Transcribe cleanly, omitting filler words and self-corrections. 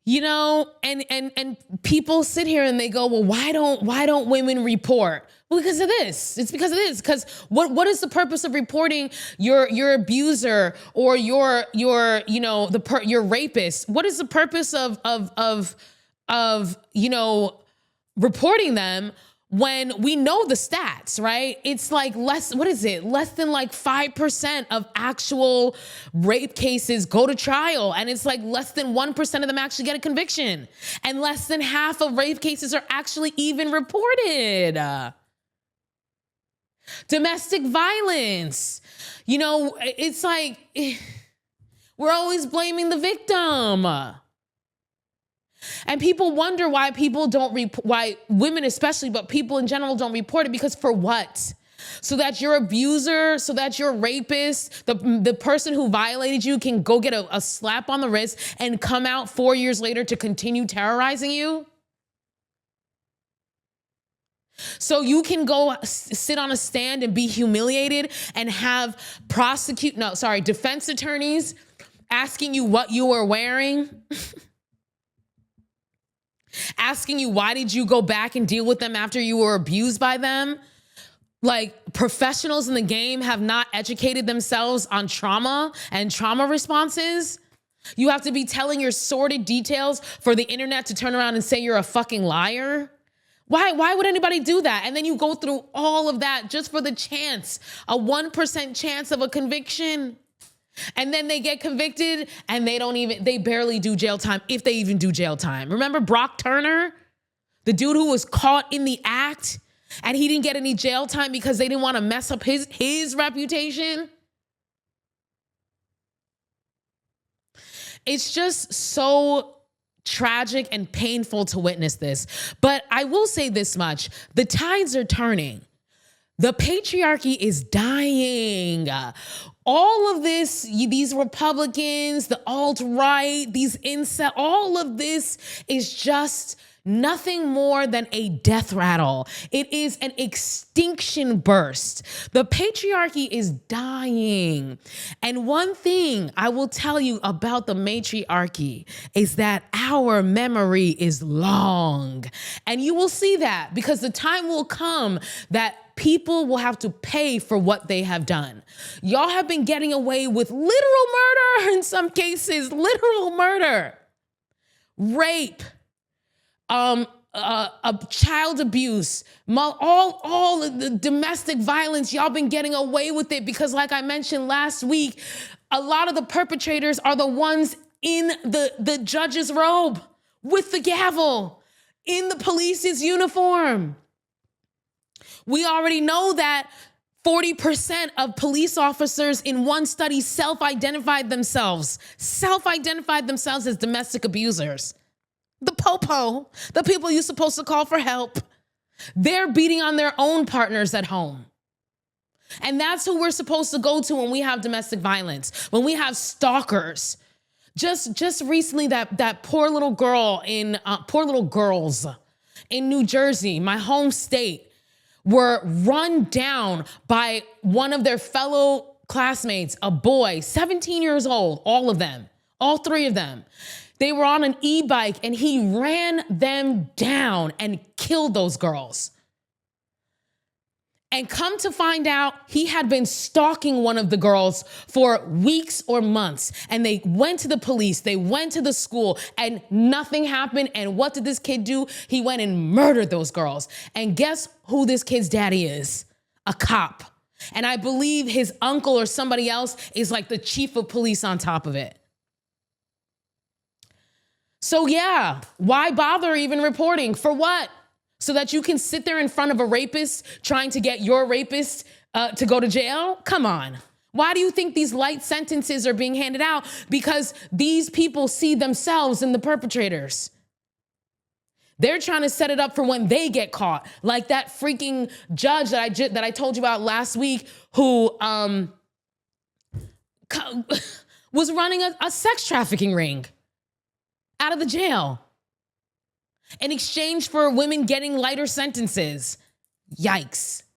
You know, and people sit here and they go, well, why don't women report? Well, because of this. It's because of this. Because what is the purpose of reporting your abuser or your your rapist? What is the purpose of reporting them when we know the stats, right? It's like less than like 5% of actual rape cases go to trial. And it's like less than 1% of them actually get a conviction. And less than half of rape cases are actually even reported. Domestic violence. It's like we're always blaming the victim. And people wonder why why women especially, but people in general don't report it, because for what? So that your abuser, so that your rapist, the person who violated you can go get a slap on the wrist and come out 4 years later to continue terrorizing you? So you can go sit on a stand and be humiliated and have defense attorneys asking you what you were wearing? Asking you, why did you go back and deal with them after you were abused by them? Like, professionals in the game have not educated themselves on trauma and trauma responses. You have to be telling your sordid details for the internet to turn around and say you're a fucking liar. Why would anybody do that? And then you go through all of that just for the chance, a 1% chance of a conviction. And then they get convicted and they barely do jail time, if they even do jail time. Remember Brock Turner, the dude who was caught in the act and he didn't get any jail time because they didn't want to mess up his reputation? It's just so tragic and painful to witness this. But I will say this much, the tides are turning. The patriarchy is dying. All of this, these Republicans, the alt-right, these incel, all of this is just nothing more than a death rattle. It is an extinction burst. The patriarchy is dying. And one thing I will tell you about the matriarchy is that our memory is long. And you will see that because the time will come that people will have to pay for what they have done. Y'all have been getting away with literal murder in some cases, literal murder, rape, child abuse, all of the domestic violence. Y'all been getting away with it because, like I mentioned last week, a lot of the perpetrators are the ones in the judge's robe with the gavel in the police's uniform. We already know that 40% of police officers in one study self-identified themselves as domestic abusers. The popo, the people you're supposed to call for help, they're beating on their own partners at home. And that's who we're supposed to go to when we have domestic violence, when we have stalkers. Just recently, that poor little girls in New Jersey, my home state, were run down by one of their fellow classmates, a boy, 17 years old, all of them, all three of them. They were on an e-bike and he ran them down and killed those girls. And come to find out, he had been stalking one of the girls for weeks or months. And they went to the police, they went to the school, and nothing happened. And what did this kid do? He went and murdered those girls. And guess who this kid's daddy is? A cop. And I believe his uncle or somebody else is like the chief of police on top of it. So yeah, why bother even reporting? For what? So that you can sit there in front of a rapist trying to get your rapist to go to jail? Come on. Why do you think these light sentences are being handed out? Because these people see themselves in the perpetrators. They're trying to set it up for when they get caught. Like that freaking judge that I told you about last week who was running a sex trafficking ring out of the jail in exchange for women getting lighter sentences. Yikes.